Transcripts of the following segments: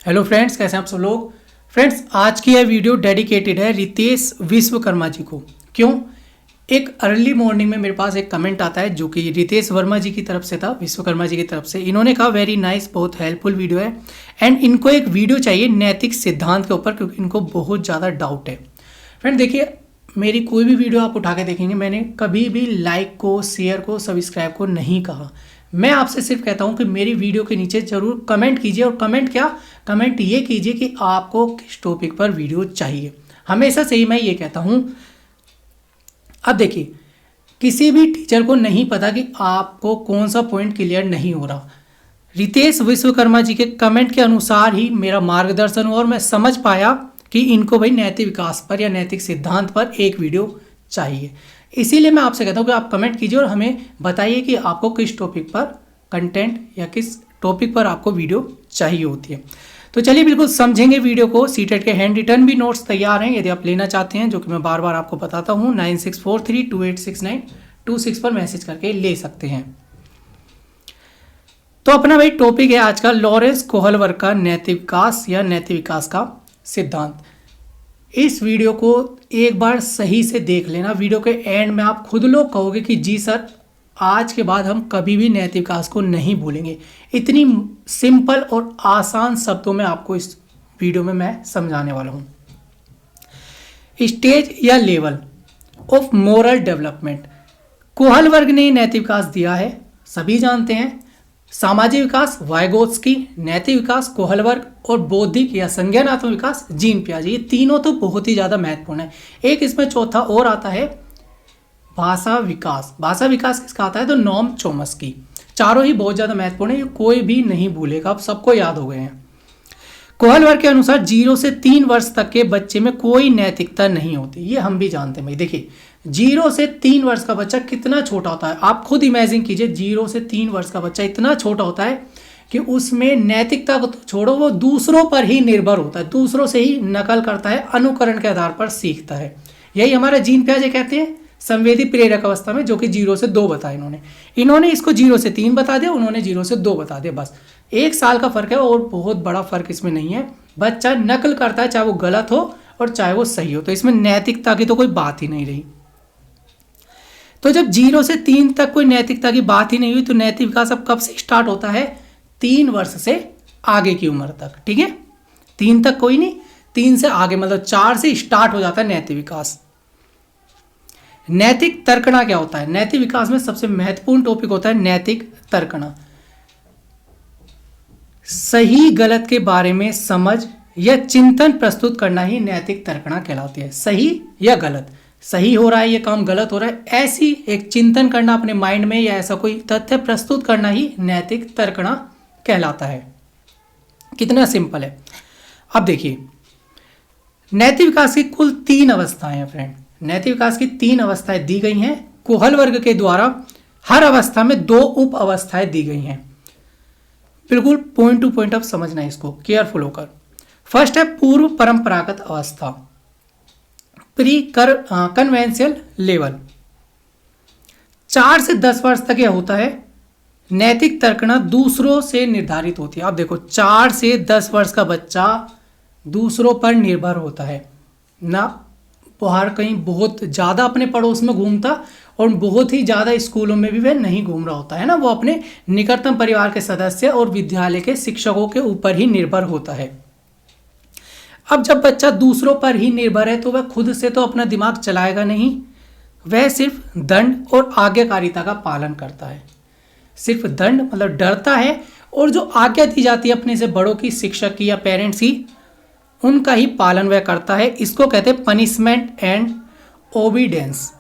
Hello friends, कैसे हैं आप सब लोग। फ्रेंड्स, आज की यह वीडियो डेडिकेटेड है रितेश विश्वकर्मा जी को। क्यों? एक अर्ली मॉर्निंग में मेरे पास एक कमेंट आता है जो कि रितेश वर्मा जी की तरफ से था, विश्वकर्मा जी की तरफ से। इन्होंने कहा वेरी नाइस, बहुत हेल्पफुल वीडियो है एंड इनको एक वीडियो चाहिए नैतिक सिद्धांत के ऊपर, क्योंकि इनको बहुत ज़्यादा डाउट है। फ्रेंड देखिए, मेरी कोई भी वीडियो आप उठा के देखेंगे, मैंने कभी भी लाइक को, शेयर को, सब्सक्राइब को नहीं कहा। मैं आपसे सिर्फ कहता हूं कि मेरी वीडियो के नीचे जरूर कमेंट कीजिए। और कमेंट क्या, कमेंट ये कीजिए कि आपको किस टॉपिक पर वीडियो चाहिए। हमेशा से ही मैं ये कहता हूं। अब देखिए, किसी भी टीचर को नहीं पता कि आपको कौन सा पॉइंट क्लियर नहीं हो रहा। रितेश विश्वकर्मा जी के कमेंट के अनुसार ही मेरा मार्गदर्शन हुआ और मैं समझ पाया कि इनको भाई नैतिक विकास पर या नैतिक सिद्धांत पर एक वीडियो चाहिए। इसीलिए मैं आपसे कहता हूँ कि आप कमेंट कीजिए और हमें बताइए कि आपको किस टॉपिक पर कंटेंट या किस टॉपिक पर आपको वीडियो चाहिए होती है। तो चलिए बिल्कुल समझेंगे वीडियो को। सीटेट के हैंड रिटर्न भी नोट्स तैयार हैं यदि आप लेना चाहते हैं, जो कि मैं बार बार आपको बताता हूँ। 9643286926 पर मैसेज करके ले सकते हैं। तो अपना भाई टॉपिक है आज का लॉरेंस कोहलवर्ग का नैतिक विकास या नैतिक विकास का सिद्धांत। इस वीडियो को एक बार सही से देख लेना। वीडियो के एंड में आप खुद लोग कहोगे कि जी सर, आज के बाद हम कभी भी नैतिक विकास को नहीं भूलेंगे। इतनी सिंपल और आसान शब्दों में आपको इस वीडियो में मैं समझाने वाला हूँ। स्टेज या लेवल ऑफ मोरल डेवलपमेंट, कोहलवर्ग ने नैतिक विकास दिया है, सभी जानते हैं। सामाजिक विकास वाइगोत्स्की, नैतिक विकास कोहलवर्ग और बौद्धिक या संज्ञानात्मक विकास जीन पियाजे। ये तीनों तो बहुत ही ज़्यादा महत्वपूर्ण है। एक इसमें चौथा और आता है भाषा विकास। भाषा विकास किसका आता है? तो नॉम चोम्स्की। चारों ही बहुत ज़्यादा महत्वपूर्ण है, ये कोई भी नहीं भूलेगा, अब सबको याद हो गए हैं। कोहलवर्ग के अनुसार 0 से 3 वर्ष तक के बच्चे में कोई नैतिकता नहीं होती। ये हम भी जानते हैं भाई। देखिए, 0 से 3 वर्ष का बच्चा कितना छोटा होता है, आप खुद इमेजिन कीजिए। 0 से 3 वर्ष का बच्चा इतना छोटा होता है कि उसमें नैतिकता को तो छोड़ो, वो दूसरों पर ही निर्भर होता है, दूसरों से ही नकल करता है, अनुकरण के आधार पर सीखता है। यही हमारा जीन पियाजे कहते हैं संवेदी प्रेरक अवस्था में, जो कि 0 से 2 बताया इन्होंने इसको 0 से 3 बता दिया, उन्होंने 0 से 2 बता दिया। बस 1 साल का फर्क है और बहुत बड़ा फर्क इसमें नहीं है। बच्चा नकल करता है, चाहे वो गलत हो और चाहे वो सही हो, तो इसमें नैतिकता की तो कोई बात ही नहीं रही। तो जब 0 से 3 तक कोई नैतिकता की बात ही नहीं हुई, तो नैतिक विकास अब कब से स्टार्ट होता है? 3 वर्ष से आगे की उम्र तक। ठीक है, 3 तक कोई नहीं, 3 से आगे मतलब 4 से स्टार्ट हो जाता है नैतिक विकास। नैतिक तर्कणा क्या होता है? नैतिक विकास में सबसे महत्वपूर्ण टॉपिक होता है नैतिक तर्कणा। सही गलत के बारे में समझ या चिंतन प्रस्तुत करना ही नैतिक तर्कणा कहलाती है। सही या गलत, सही हो रहा है ये काम, गलत हो रहा है, ऐसी एक चिंतन करना अपने माइंड में, या ऐसा कोई तथ्य प्रस्तुत करना ही नैतिक तर्कणा कहलाता है। कितना सिंपल है। अब देखिए, नैतिक विकास की कुल 3 अवस्थाएं हैं फ्रेंड। नैतिक विकास की 3 अवस्थाएं दी गई हैं कोहलवर्ग के द्वारा। हर अवस्था में 2 उप अवस्थाएं दी गई हैं। बिल्कुल पॉइंट टू पॉइंट अब समझना है इसको केयरफुल होकर। फर्स्ट है पूर्व परंपरागत अवस्था, प्री कन्वेंशियल लेवल। 4 से 10 वर्ष तक यह होता है। नैतिक तर्कणा दूसरों से निर्धारित होती है। आप देखो, 4 से 10 वर्ष का बच्चा दूसरों पर निर्भर होता है ना, बाहर कहीं बहुत ज़्यादा अपने पड़ोस में घूमता और बहुत ही ज़्यादा स्कूलों में भी वह नहीं घूम रहा होता है ना, वो अपने निकटतम परिवार के सदस्य और विद्यालय के शिक्षकों के ऊपर ही निर्भर होता है। अब जब बच्चा दूसरों पर ही निर्भर है, तो वह खुद से तो अपना दिमाग चलाएगा नहीं, वह सिर्फ दंड और आज्ञाकारिता का पालन करता है। सिर्फ दंड मतलब डरता है, और जो आज्ञा दी जाती है अपने से बड़ों की, शिक्षक की या पेरेंट्स की, उनका ही पालन वह करता है। इसको कहते हैं पनिशमेंट एंड ओबीडेंस।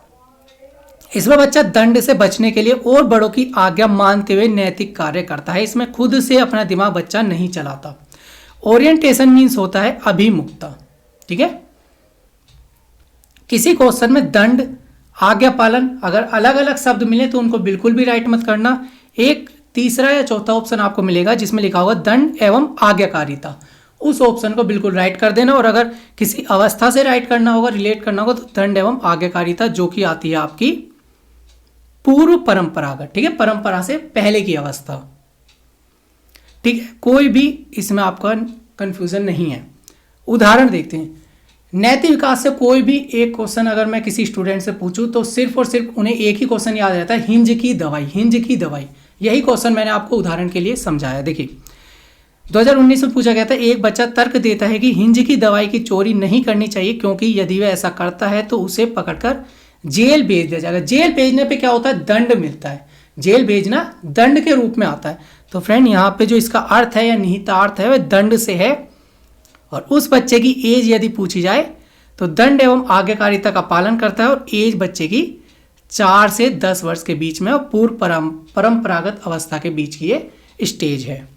इसमें बच्चा दंड से बचने के लिए और बड़ों की आज्ञा मानते हुए नैतिक कार्य करता है। इसमें खुद से अपना दिमाग बच्चा नहीं चलाता। ओरिएंटेशन मीन्स होता है अभिमुखता। ठीक है, किसी क्वेश्चन में दंड, आज्ञा पालन, अगर अलग अलग शब्द मिले तो उनको बिल्कुल भी राइट मत करना। एक तीसरा या चौथा ऑप्शन आपको मिलेगा जिसमें लिखा होगा दंड एवं आज्ञाकारिता, उस ऑप्शन को बिल्कुल राइट कर देना। और अगर किसी अवस्था से राइट करना होगा, रिलेट करना होगा, तो दंड एवं आज्ञाकारिता, जो कि आती है आपकी पूर्व परंपरागत। ठीक है, परंपरा से पहले की अवस्था। ठीक है, कोई भी इसमें आपका कंफ्यूजन नहीं है। उदाहरण देखते हैं। नैतिक विकास से कोई भी एक क्वेश्चन अगर मैं किसी स्टूडेंट से पूछूं तो सिर्फ और सिर्फ उन्हें एक ही क्वेश्चन याद रहता है, हिंज की दवाई, हिंज की दवाई। यही क्वेश्चन मैंने आपको उदाहरण के लिए समझाया। देखिए 2019 में पूछा गया था, एक बच्चा तर्क देता है कि हिंज की दवाई की चोरी नहीं करनी चाहिए क्योंकि यदि वह ऐसा करता है तो उसे पकड़कर जेल भेज दिया जाएगा। जेल भेजने पे क्या होता है, दंड मिलता है। जेल भेजना दंड के रूप में आता है। तो फ्रेंड यहाँ पे जो इसका अर्थ है या निहितार्थ है वह दंड से है। और उस बच्चे की एज यदि पूछी जाए तो दंड एवं आज्ञाकारिता का पालन करता है और एज बच्चे की 4 से 10 वर्ष के बीच में और पूर्व परंपरागत अवस्था के बीच की ये स्टेज है।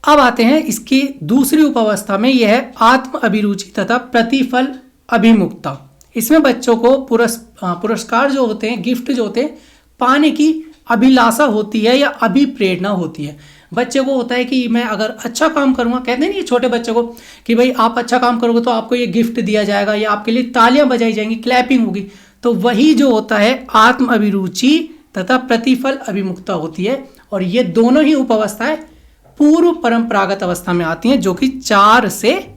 अब आते हैं इसकी दूसरी उपावस्था में, यह है आत्म अभिरुचि तथा प्रतिफल अभिमुखता। इसमें बच्चों को पुरस्कार जो होते हैं, गिफ्ट जो होते हैं, पाने की अभिलाषा होती है या अभिप्रेरणा होती है। बच्चे को होता है कि मैं अगर अच्छा काम करूंगा, कहते हैं नहीं छोटे बच्चे को कि भाई आप अच्छा काम करोगे तो आपको ये गिफ्ट दिया जाएगा या आपके लिए तालियां बजाई जाएंगी, क्लैपिंग होगी। तो वही जो होता है आत्म अभिरुचि तथा प्रतिफल अभिमुखता होती है। और ये दोनों ही उपावस्थाएं पूर्व परंपरागत अवस्था में आती हैं जो कि 4 से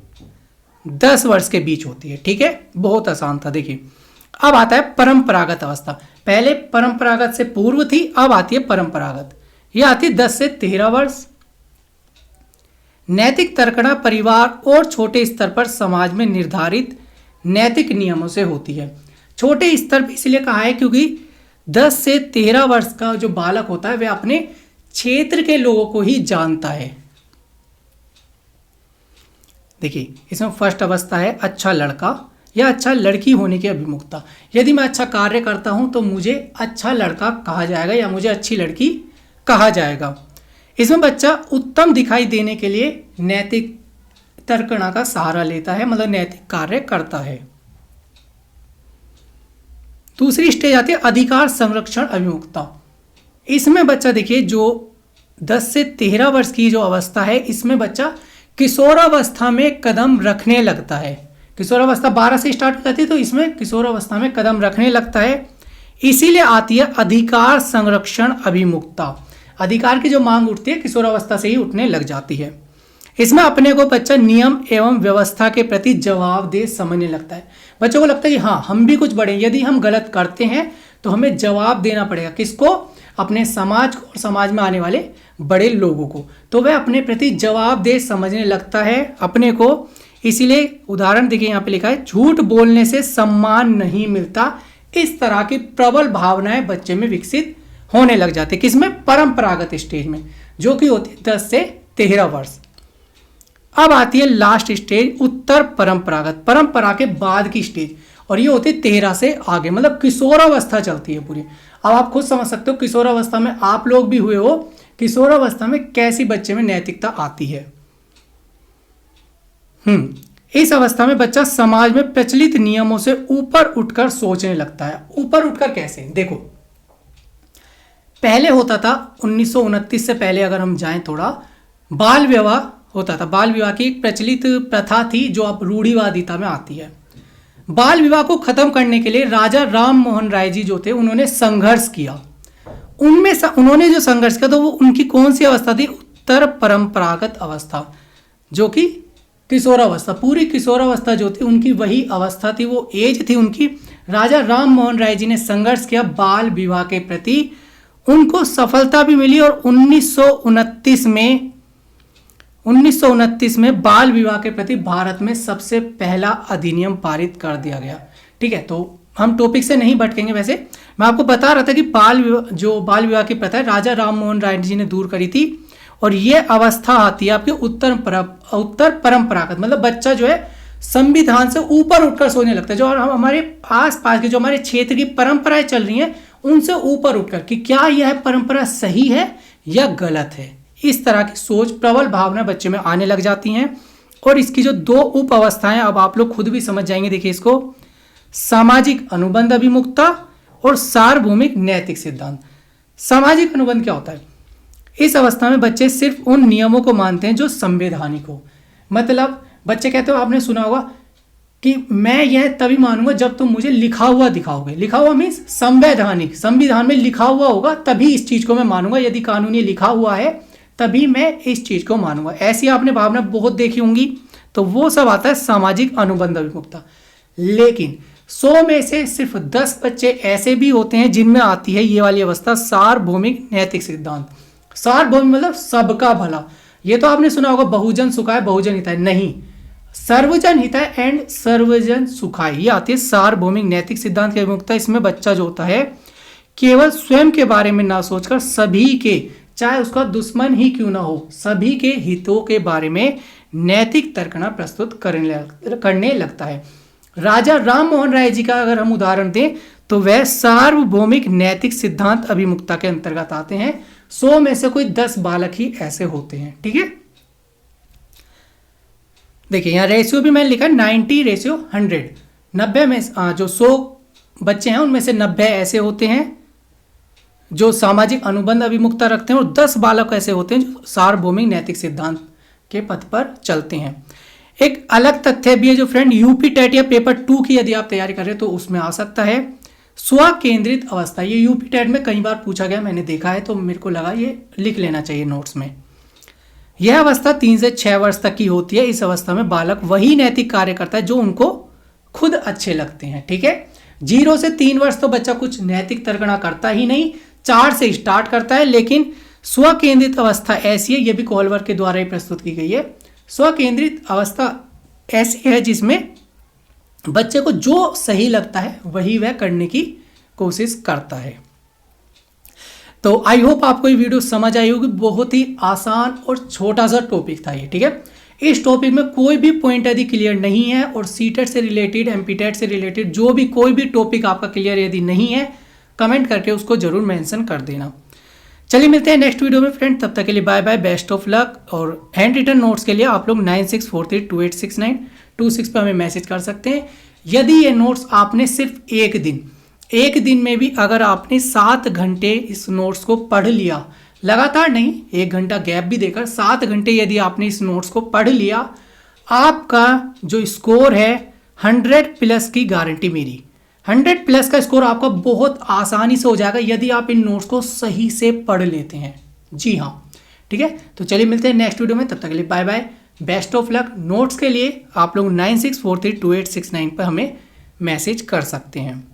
10 वर्ष के बीच होती है। ठीक है, बहुत आसान था। देखिए अब आता है परंपरागत अवस्था। पहले परंपरागत से पूर्व थी, अब आती है परंपरागत। यह आती है 10 से 13 वर्ष। नैतिक तर्कणा परिवार और छोटे स्तर पर समाज में निर्धारित नैतिक नियमों से होती है। छोटे स्तर पर इसलिए कहा है क्योंकि 10 से 13 वर्ष का जो बालक होता है वह अपने क्षेत्र के लोगों को ही जानता है। देखिए इसमें फर्स्ट अवस्था है अच्छा लड़का या अच्छा लड़की होने की अभिमुखता। यदि मैं अच्छा कार्य करता हूं तो मुझे अच्छा लड़का कहा जाएगा या मुझे अच्छी लड़की कहा जाएगा। इसमें बच्चा उत्तम दिखाई देने के लिए नैतिक तर्कणा का सहारा लेता है, मतलब नैतिक कार्य करता है। दूसरी स्टेज आती है अधिकार संरक्षण अभिमुखता। इसमें बच्चा देखिए जो 10 से 13 वर्ष की जो अवस्था है, इसमें बच्चा किशोरावस्था में कदम रखने लगता है। किशोरावस्था 12 से स्टार्ट हो जाती है, तो इसमें किशोरावस्था में कदम रखने लगता है। इसीलिए आती है अधिकार संरक्षण अभिमुखता। अधिकार की जो मांग उठती है किशोरावस्था से ही उठने लग जाती है। इसमें अपने को बच्चा नियम एवं व्यवस्था के प्रति जवाबदेह समझने लगता है। बच्चों को लगता है कि हाँ हम भी कुछ बड़े, यदि हम गलत करते हैं तो हमें जवाब देना पड़ेगा। किसको? अपने समाज को और समाज में आने वाले बड़े लोगों को। तो वह अपने प्रति जवाबदेह समझने लगता है अपने को। इसीलिए उदाहरण देखिए यहाँ पे लिखा है, झूठ बोलने से सम्मान नहीं मिलता। इस तरह की प्रबल भावनाएं बच्चे में विकसित होने लग जाते हैं। किसमें? परंपरागत स्टेज में, जो कि होती है 10 से 13 वर्ष। अब आती है लास्ट स्टेज उत्तर परंपरागत, परंपरा के बाद की स्टेज, और ये होती है 13 से आगे, मतलब किशोरावस्था चलती है पूरी। अब आप खुद समझ सकते हो किशोरावस्था में आप लोग भी हुए हो, किशोरावस्था में कैसी बच्चे में नैतिकता आती है। इस अवस्था में बच्चा समाज में प्रचलित नियमों से ऊपर उठकर सोचने लगता है। ऊपर उठकर कैसे? देखो पहले होता था 1929 से पहले अगर हम जाएं थोड़ा, बाल विवाह होता था। बाल विवाह की एक प्रचलित प्रथा थी जो अब रूढ़िवादिता में आती है। बाल विवाह को खत्म करने के लिए राजा राम मोहन राय जी जो थे उन्होंने संघर्ष किया। उन्होंने जो संघर्ष किया तो वो उनकी कौन सी अवस्था थी? उत्तर परंपरागत अवस्था, जो कि किशोरावस्था, पूरी किशोरावस्था जो थी उनकी वही अवस्था थी, वो एज थी उनकी। राजा राम मोहन राय जी ने संघर्ष किया बाल विवाह के प्रति, उनको सफलता भी मिली और 1929 में बाल विवाह के प्रति भारत में सबसे पहला अधिनियम पारित कर दिया गया। ठीक है, तो हम टॉपिक से नहीं भटकेंगे। वैसे मैं आपको बता रहा था कि बाल विवाह की प्रथा राजा राम मोहन राय जी ने दूर करी थी, और ये अवस्था आती है आपके उत्तर परंपरागत, मतलब बच्चा जो है संविधान से ऊपर उठकर सोचने लगता है। जो हमारे आसपास के जो हमारे क्षेत्र की परंपराएं चल रही हैं उनसे ऊपर उठकर कि क्या यह परंपरा सही है या गलत है, इस तरह की सोच, प्रबल भावना बच्चे में आने लग जाती हैं। और इसकी जो 2 उप अवस्थाएं अब आप लोग खुद भी समझ जाएंगे। देखिए इसको, सामाजिक अनुबंध अभिमुखता और सार्वभौमिक नैतिक सिद्धांत। सामाजिक अनुबंध क्या होता है? इस अवस्था में बच्चे सिर्फ उन नियमों को मानते हैं जो संवैधानिक हो। मतलब बच्चे कहते हो, आपने सुना होगा कि मैं यह तभी मानूंगा जब तुम मुझे लिखा हुआ दिखाओगे। लिखा हुआ मीन्स संवैधानिक, संविधान में लिखा हुआ होगा तभी इस चीज को मैं मानूंगा। यदि कानूनी लिखा हुआ है तभी मैं इस चीज को मानूंगा। ऐसी आपने भावना बहुत देखी होंगी, तो वो सब आता है सामाजिक अनुबंध अभिमुखता। लेकिन 100 में से सिर्फ 10 बच्चे ऐसे भी होते हैं जिनमें आती है ये वाली अवस्था, सार्वभौमिक नैतिक सिद्धांत। सार्वभौमिक मतलब सबका भला। ये तो आपने सुना होगा बहुजन सुखाय बहुजन हिताय, नहीं, सर्वजन हिताय एंड सर्वजन सुखाय, ये आती है सार्वभौमिक नैतिक सिद्धांत की अभिमुखता। इसमें बच्चा जो होता है केवल स्वयं के बारे में ना सोचकर सभी के, चाहे उसका दुश्मन ही क्यों ना हो, सभी के हितों के बारे में नैतिक तर्कना प्रस्तुत करने लगता है। राजा राम मोहन राय जी का अगर हम उदाहरण दें तो वह सार्वभौमिक नैतिक सिद्धांत अभिमुखता के अंतर्गत आते हैं। 100 में से कोई 10 बालक ही ऐसे होते हैं। ठीक है, देखिए यहाँ रेशियो भी मैंने लिखा 90:100। 90 में जो 100 बच्चे हैं उनमें से 90 ऐसे होते हैं जो सामाजिक अनुबंध अभिमुखता रखते हैं, और 10 बालक ऐसे होते हैं जो सार्वभौमिक नैतिक सिद्धांत के पथ पर चलते हैं। एक अलग तथ्य भी है जो फ्रेंड यूपी टेट या पेपर 2 की यदि आप तैयारी कर रहे हैं तो उसमें आ सकता है, स्व केंद्रित अवस्था। ये यूपी टेट में कई बार पूछा गया, मैंने देखा है, तो मेरे को लगा ये लिख लेना चाहिए नोट्स में। यह अवस्था 3 से 6 वर्ष तक की होती है। इस अवस्था में बालक वही नैतिक कार्य करता है जो उनको खुद अच्छे लगते हैं। ठीक है, 0 से 3 वर्ष तो बच्चा कुछ नैतिक तर्कना करता ही नहीं, 4 से स्टार्ट करता है। लेकिन स्व केंद्रित अवस्था ऐसी है, ये भी कोहलवर के द्वारा ही प्रस्तुत की गई है। स्व केंद्रित अवस्था ऐसी है जिसमें बच्चे को जो सही लगता है वही वह करने की कोशिश करता है। तो आई होप आपको ये वीडियो समझ आई होगी। बहुत ही आसान और छोटा सा टॉपिक था ये। ठीक है, इस टॉपिक में कोई भी पॉइंट यदि क्लियर नहीं है, और सीटेट से रिलेटेड, एमपीटेट से रिलेटेड जो भी कोई भी टॉपिक आपका क्लियर यदि नहीं है, कमेंट करके उसको जरूर मेंशन कर देना। चलिए मिलते हैं नेक्स्ट वीडियो में फ्रेंड, तब तक के लिए bye bye, best of luck. और हैंड रिटन नोट्स के लिए आप लोग 9643286926 पर हमें मैसेज कर सकते हैं। यदि ये नोट्स आपने सिर्फ एक दिन में भी अगर आपने 7 घंटे इस नोट्स को पढ़ लिया, लगातार नहीं, 1 घंटा गैप भी देकर 7 घंटे यदि आपने इस नोट्स को पढ़ लिया, आपका जो स्कोर है 100+ की गारंटी मेरी। 100+ का स्कोर आपका बहुत आसानी से हो जाएगा यदि आप इन नोट्स को सही से पढ़ लेते हैं। जी हाँ, ठीक है, तो चलिए मिलते हैं नेक्स्ट वीडियो में, तब तक के लिए bye bye, best of luck. Notes के लिए आप लोग 96432869 पर हमें मैसेज कर सकते हैं।